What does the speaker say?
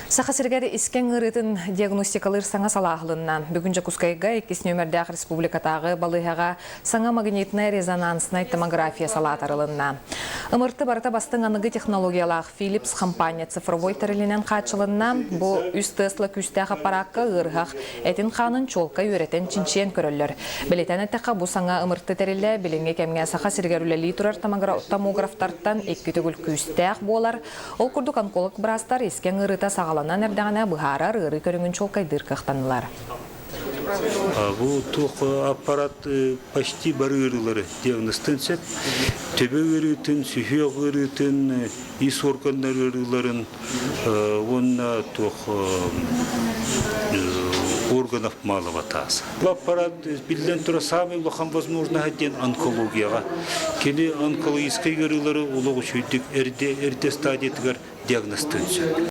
Сахасыргар isken ырытын диагностикалыр саңа салахлынна. Бүгін Жакускайга 2 нөмірдәқ республикатағы балыхаға саңа магнитная резонансная томография салатарылынна. Ымырты барта бастың анығы технологиялақ Philips компания цифровой тәрілінен қатшылынна. Бұл үст Tesla күстәқ аппаратқа ырғақ әтін қанын чолқа үйретен чинчен көрілер. Білетен әттіға бұл саңа ымырты тәрілі білінге кәмге сахасыргар үлелі тұрар томографтарттан екі түгіл күстәқ болар. Ол күрдік онколог бірастар isken ырыта сағаланан әрдіғана бұхарар ыры көріңін чолқайдыр қақтанылар. Bu аппарат почти бар ырылары диагностенсет, төбе ырытын, сүйек ырытын, ис органдар ырыларын, онна органов малого таза. Bu аппарат билден тұра самый лохан возможно один онкологияға. Кені онкологический ырылары олығы шүйдік әрде стадиятығар диагностенсет.